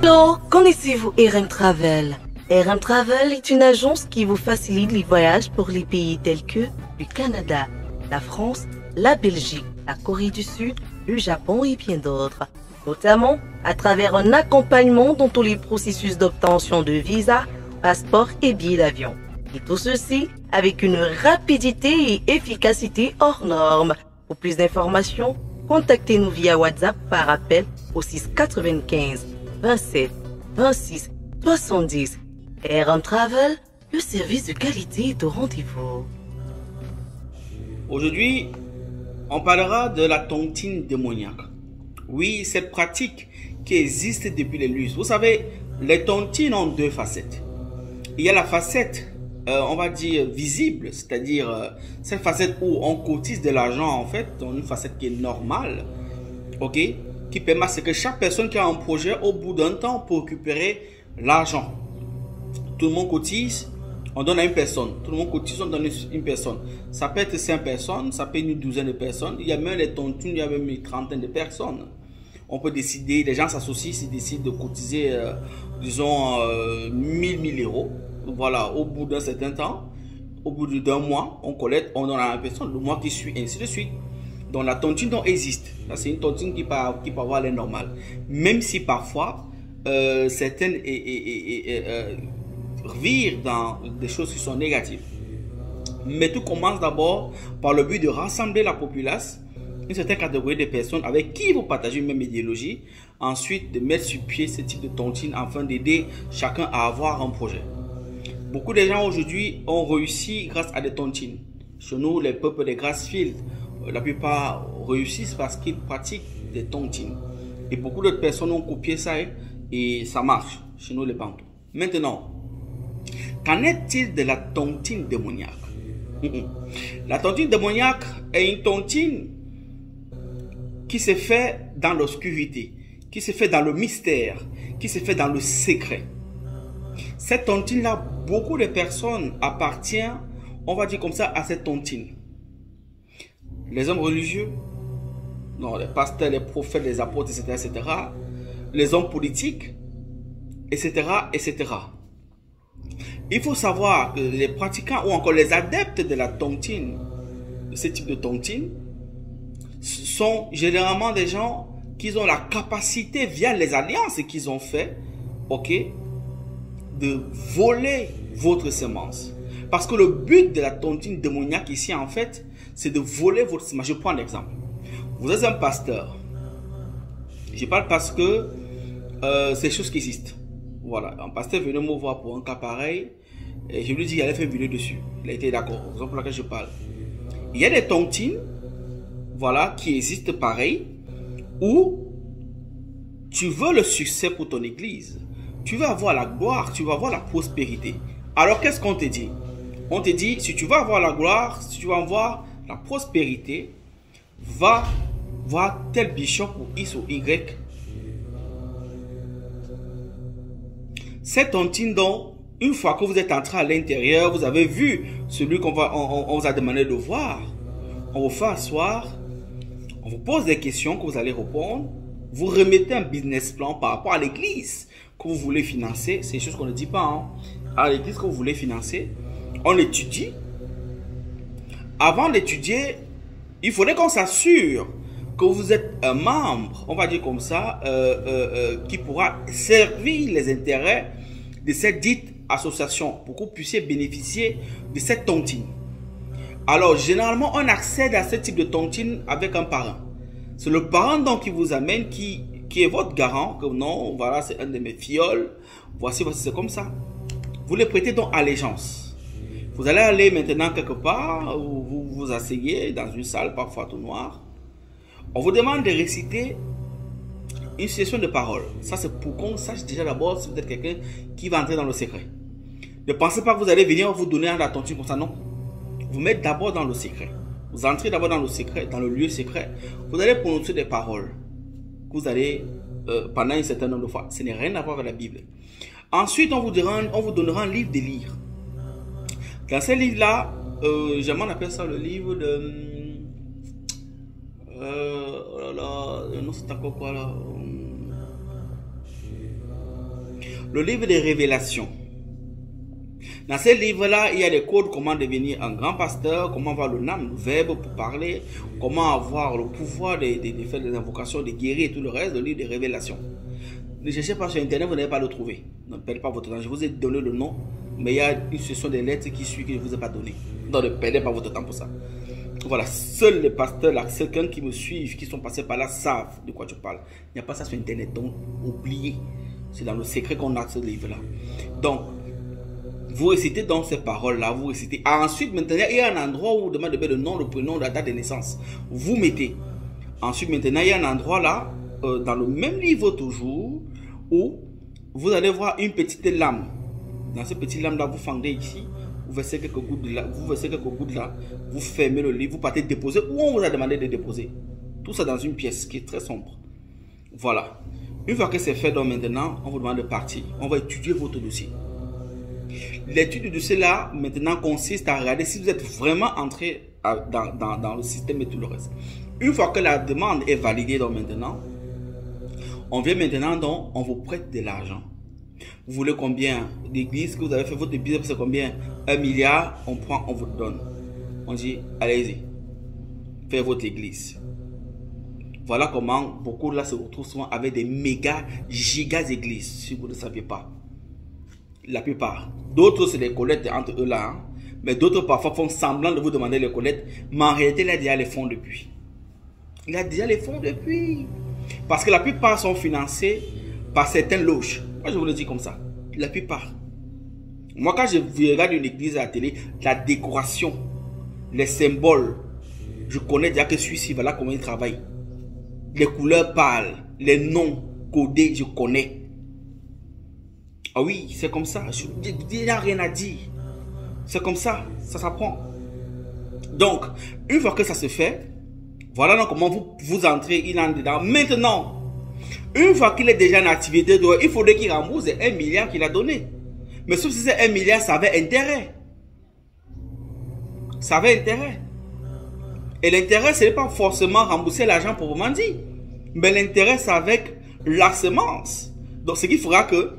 Hello, connaissez-vous RM Travel? RM Travel est une agence qui vous facilite les voyages pour les pays tels que le Canada, la France, la Belgique, la Corée du Sud, le Japon et bien d'autres. Notamment à travers un accompagnement dans tous les processus d'obtention de visa, passeport et billets d'avion. Et tout ceci avec une rapidité et efficacité hors normes. Pour plus d'informations, contactez-nous via WhatsApp par appel au 695 27 26 70. RM Travel, le service de qualité est au rendez-vous. Aujourd'hui, on parlera de la tontine démoniaque. Oui, cette pratique qui existe depuis les lustres. Vous savez, les tontines ont deux facettes. Il y a la facette, on va dire, visible, c'est-à-dire cette facette où on cotise de l'argent en fait, dans une facette qui est normale, ok, qui permet à ce que chaque personne qui a un projet, au bout d'un temps, peut récupérer l'argent. Tout le monde cotise, on donne à une personne. Tout le monde cotise, on donne à une personne. Ça peut être 5 personnes, ça peut être une douzaine de personnes. Il y a même les tontines, il y a même une trentaine de personnes. On peut décider, les gens s'associent, s'ils décident de cotiser, disons, 1000 euros. Voilà, au bout d'un certain temps, au bout d'un mois, on collecte, on donne à la personne, le mois qui suit, ainsi de suite. Donc la tontine donc existe. C'est une tontine qui peut avoir l'air normale. Même si parfois, certaines virent dans des choses qui sont négatives. Mais tout commence d'abord par le but de rassembler la populace, une certaine catégorie de personnes avec qui vous partagez une même idéologie. Ensuite, de mettre sur pied ce type de tontine afin d'aider chacun à avoir un projet. Beaucoup de gens aujourd'hui ont réussi grâce à des tontines. Chez nous, les peuples des Grassfield, la plupart réussissent parce qu'ils pratiquent des tontines. Et beaucoup d'autres personnes ont copié ça et ça marche chez nous les Bantous. Maintenant, qu'en est-il de la tontine démoniaque? La tontine démoniaque est une tontine qui se fait dans l'obscurité, qui se fait dans le mystère, qui se fait dans le secret. Cette tontine-là, beaucoup de personnes appartiennent, on va dire comme ça, à cette tontine. Les hommes religieux, non, les pasteurs, les prophètes, les apôtres, etc., etc., les hommes politiques, etc., etc. Il faut savoir que les pratiquants ou encore les adeptes de la tontine, de ce type de tontine, sont généralement des gens qui ont la capacité, via les alliances qu'ils ont fait, ok, de voler votre semence. Parce que le but de la tontine démoniaque ici, en fait, c'est de voler votre semence. Je prends un exemple. Vous êtes un pasteur. Je parle parce que c'est des choses qui existent. Voilà, un pasteur venait me voir pour un cas pareil et je lui dis qu'il allait faire une vidéo dessus. Il a été d'accord, c'est pour laquelle je parle. Il y a des tontines, voilà, qui existent pareil, où tu veux le succès pour ton église, tu veux avoir la gloire, tu veux avoir la prospérité. Alors qu'est-ce qu'on te dit? On te dit, si tu veux avoir la gloire, si tu veux avoir la prospérité, va voir tel bishop ou X ou Y. Cette tontine donc, une fois que vous êtes entré à l'intérieur, vous avez vu celui qu'on vous a demandé de voir. On vous fait asseoir, on vous pose des questions que vous allez répondre. Vous remettez un business plan par rapport à l'église que vous voulez financer. C'est des choses qu'on ne dit pas. Hein. À l'église que vous voulez financer, on l'étudie. Avant d'étudier, il faudrait qu'on s'assure que vous êtes un membre, on va dire comme ça, qui pourra servir les intérêts de cette dite association pour que vous puissiez bénéficier de cette tontine. Alors, généralement, on accède à ce type de tontine avec un parent. C'est le parent donc qui vous amène, qui est votre garant, que non, voilà, c'est un de mes fioles, voici, c'est comme ça. Vous les prêtez donc allégeance. Vous allez aller maintenant quelque part, où vous vous asseyez dans une salle parfois tout noire. On vous demande de réciter une session de paroles. Ça, c'est pour qu'on sache déjà d'abord si vous êtes quelqu'un qui va entrer dans le secret. Ne pensez pas que vous allez venir vous donner la tontine comme ça, non. Vous mettez d'abord dans le secret. Vous entrez d'abord dans le secret, dans le lieu secret. Vous allez prononcer des paroles que vous allez, pendant un certain nombre de fois. Ce n'est rien à voir avec la Bible. Ensuite, on vous donnera un livre de lire. Dans ce livre-là, on appelle ça le livre de... oh là là, non, c'est encore quoi là? le livre des révélations. Dans ce livre-là, il y a des codes, comment devenir un grand pasteur, comment avoir le nom, le verbe pour parler, comment avoir le pouvoir de faire des invocations, de guérir et tout le reste, le livre des révélations. Ne cherchez pas sur Internet, vous n'allez pas le trouver. Ne perdez pas votre temps. Je vous ai donné le nom, mais il y a une section des lettres qui suit que je ne vous ai pas donné. Donc ne perdez pas votre temps pour ça. Voilà, seuls les pasteurs, là, quelqu'un qui me suivent, qui sont passés par là, savent de quoi je parle. Il n'y a pas ça sur Internet, donc oubliez. C'est dans le secret qu'on a ce livre-là. Donc, vous récitez donc ces paroles-là, vous récitez. Ensuite, maintenant, il y a un endroit où vous demandez le nom, le prénom, la date de naissance. Vous mettez. Ensuite, maintenant, il y a un endroit là, dans le même livre toujours, où vous allez voir une petite lame. Dans ce petit lame-là, vous fendez ici, vous versez quelques gouttes là, vous fermez le livre, vous partez déposer où on vous a demandé de déposer. Tout ça dans une pièce qui est très sombre. Voilà. Une fois que c'est fait, donc maintenant, on vous demande de partir. On va étudier votre dossier. L'étude de cela maintenant consiste à regarder si vous êtes vraiment entré dans le système et tout le reste. Une fois que la demande est validée, donc maintenant, on vient maintenant, donc on vous prête de l'argent. Vous voulez combien d'églises que vous avez fait votre business, c'est combien? 1 milliard, on prend, on vous donne. On dit, allez-y, faites votre église. Voilà comment beaucoup là se retrouvent souvent avec des méga, gigas églises, si vous ne saviez pas. La plupart. D'autres, c'est des collectes entre eux là. Hein. Mais d'autres, parfois, font semblant de vous demander les collectes. Mais en réalité, il a déjà les fonds depuis. Il a déjà les fonds depuis. Parce que la plupart sont financés par certaines loges. Moi, je vous le dis comme ça. La plupart. Moi, quand je regarde une église à la télé, la décoration, les symboles, je connais déjà que celui-ci, voilà comment il travaille. Les couleurs pâles, les noms codés, je connais. Ah oui, c'est comme ça. Il n'y a rien à dire. C'est comme ça. Ça s'apprend. Donc, une fois que ça se fait, voilà donc comment vous entrez, il en dedans. Maintenant, une fois qu'il est déjà en activité, il faudrait qu'il rembourse 1 milliard qu'il a donné. Mais sauf si c'est 1 milliard, ça avait intérêt. Ça avait intérêt. Et l'intérêt, ce n'est pas forcément rembourser l'argent proprement dit. Mais l'intérêt, c'est avec la semence. Donc, ce qu'il faudra que,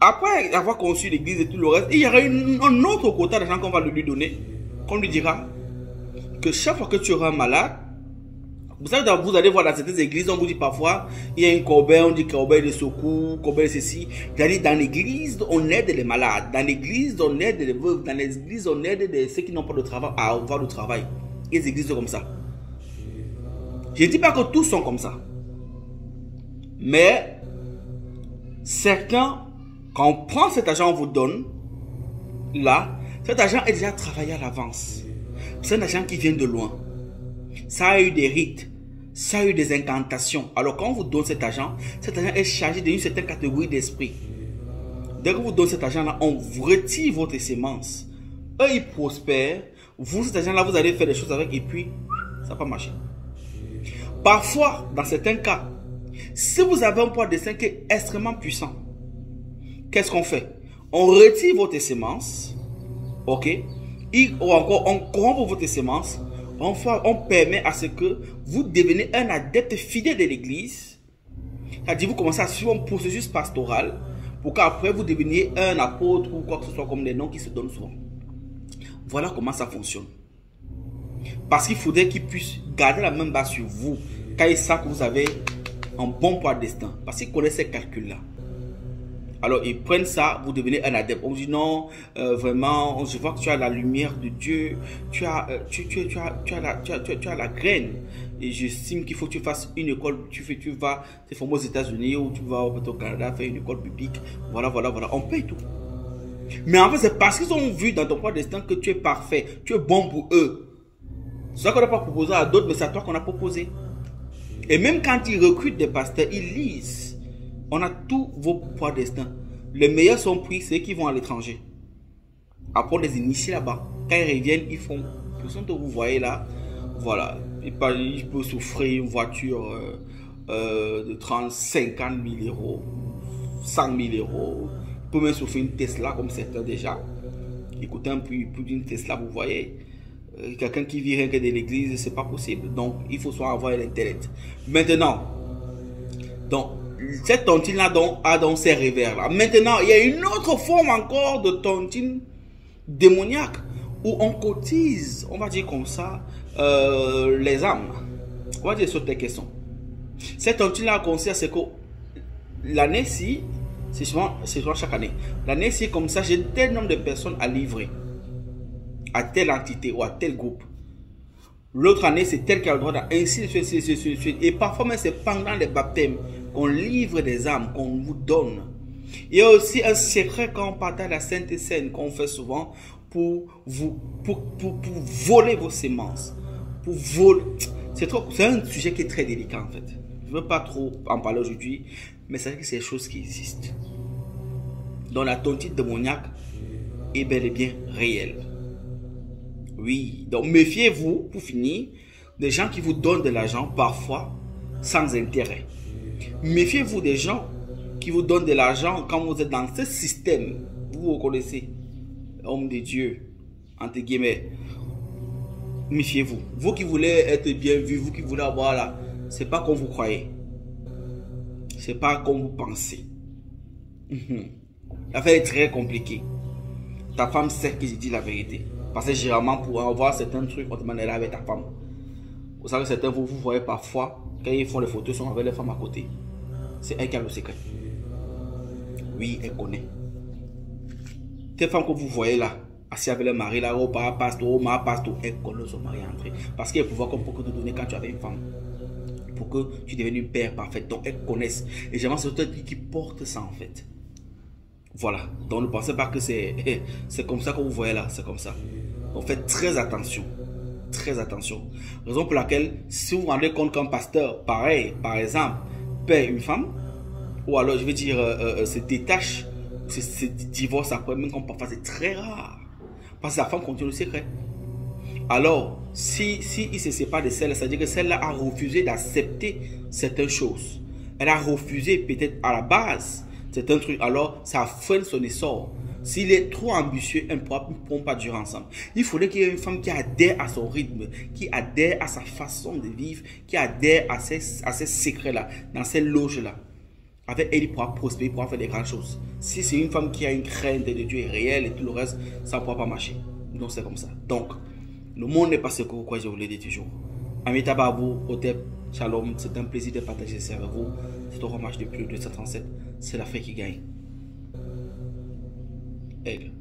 après avoir conçu l'église et tout le reste, il y aura un autre quota d'argent qu'on va lui donner. Qu'on lui dira que chaque fois que tu auras un malade, vous savez, vous allez voir dans certaines églises, on vous dit parfois, il y a une corbeille, on dit corbeille de secours, corbeille de ceci. C'est-à-dire, dans l'église, on aide les malades. Dans l'église, on aide les veuves. Dans l'église, on aide ceux qui n'ont pas de travail à avoir le travail. Il y a des églises comme ça. Je ne dis pas que tous sont comme ça. Mais, certains, quand on prend cet argent, on vous donne, là, cet argent est déjà travaillé à l'avance. C'est un argent qui vient de loin. Ça a eu des rites, ça a eu des incantations. Alors quand on vous donne cet argent est chargé d'une certaine catégorie d'esprit. Dès que vous donnez cet argent-là, on vous retire votre sémence. Eux, ils prospèrent. Vous, cet argent-là, vous allez faire des choses avec et puis, ça va pas marcher. Parfois, dans certains cas, si vous avez un poids de destin qui est extrêmement puissant, qu'est-ce qu'on fait? On retire votre sémence, ok? Ou encore, on corrompt votre sémence. On permet à ce que vous deveniez un adepte fidèle de l'église. C'est-à-dire, vous commencez à suivre un processus pastoral pour qu'après vous deveniez un apôtre ou quoi que ce soit comme les noms qui se donnent souvent. Voilà comment ça fonctionne. Parce qu'il faudrait qu'ils puissent garder la même base sur vous quand ils savent que vous avez un bon poids de destin. Parce qu'ils connaissent ces calculs-là. Alors, ils prennent ça, vous devenez un adepte. On dit non, vraiment, je vois que tu as la lumière de Dieu, tu as la graine. Et j'estime qu'il faut que tu fasses une école, tu vas te former aux États-Unis ou tu vas au Canada faire une école biblique. Voilà. On paye tout. Mais en fait, c'est parce qu'ils ont vu dans ton poids de destin que tu es parfait, tu es bon pour eux. C'est ça qu'on n'a pas proposé à d'autres, mais c'est à toi qu'on a proposé. Et même quand ils recrutent des pasteurs, ils lisent. On a tous vos poids destin. Les meilleurs sont pris, ceux qui vont à l'étranger. Après, on les initie là-bas. Quand ils reviennent, ils font. Que vous voyez là, voilà. Il peut s'offrir une voiture de 30, 50 000 euros, 100 000 euros. Il peut même s'offrir une Tesla comme certains déjà. Écoutez un peu plus d'une Tesla, vous voyez. Quelqu'un qui vit rien que de l'église, c'est pas possible. Donc, il faut soit avoir l'internet. Maintenant, donc, cette tontine-là a donc ces revers-là. Maintenant, il y a une autre forme encore de tontine démoniaque où on cotise, on va dire comme ça, les âmes. On va dire sur tes questions. Cette tontine-là consiste à ce que l'année-ci, c'est souvent chaque année. L'année-ci, comme ça, j'ai tel nombre de personnes à livrer à telle entité ou à tel groupe. L'autre année, c'est tel qui a le droit ainsi de suite, ainsi de suite. Et parfois même, c'est pendant les baptêmes qu'on livre des âmes, qu'on vous donne. Il y a aussi un secret quand on partage la Sainte Seine qu'on fait souvent pour voler vos semences. Pour voler. C'est un sujet qui est très délicat en fait. Je ne veux pas trop en parler aujourd'hui, mais c'est vrai que c'est des choses qui existent. Donc la tontine démoniaque est bel et bien réelle. Oui, donc méfiez-vous, pour finir, des gens qui vous donnent de l'argent parfois sans intérêt. Méfiez-vous des gens qui vous donnent de l'argent quand vous êtes dans ce système. Vous reconnaissez, homme de Dieu, entre guillemets. Méfiez-vous. Vous qui voulez être bien vu, vous qui voulez avoir là, c'est pas comme vous croyez. C'est pas comme vous pensez. L'affaire est très compliquée. Ta femme sait que je dis la vérité. Parce que généralement, pour avoir certains trucs, on demande là avec ta femme. Vous savez, certains, vous voyez parfois, quand ils font les photos, ils sont avec les femmes à côté. C'est elle qui a le secret. Oui, elle connaît. Ces femmes que vous voyez là, assis avec le mari là, au pasteur, elle connaît son mari entré. Parce qu'elle pouvoir comme pour te donner quand tu avais une femme. Pour que tu deviennes une père parfaite. Donc elles connaissent. Et généralement, c'est toi qui porte ça en fait. Voilà. Donc ne pensez pas que c'est comme ça que vous voyez là. C'est comme ça. Donc faites très attention. Très attention. Raison pour laquelle, si vous vous rendez compte qu'un pasteur, pareil, par exemple, paie une femme, ou alors je vais dire, se détache, se divorce après, même quand parfois c'est très rare. Parce que la femme continue le secret. Alors, si il se sépare de celle-là, ça veut dire que celle-là a refusé d'accepter certaines choses. Elle a refusé peut-être à la base certains trucs. Alors, ça freine son essor. S'il est trop ambitieux, elle ne pourra pas durer ensemble. Il faudrait qu'il y ait une femme qui adhère à son rythme, qui adhère à sa façon de vivre, qui adhère à ces secrets-là, dans ces loges-là. Avec elle, il pourra prospérer, il pourra faire des grandes choses. Si c'est une femme qui a une crainte de Dieu réelle et tout le reste, ça ne pourra pas marcher. Donc, c'est comme ça. Donc, le monde n'est pas ce que vous croyez, je vous l'ai dit toujours. Amita Babou, Otep, Shalom, c'est un plaisir de partager ça avec vous. C'est un hommage depuis le 237. C'est la fête qui gagne. Aigle.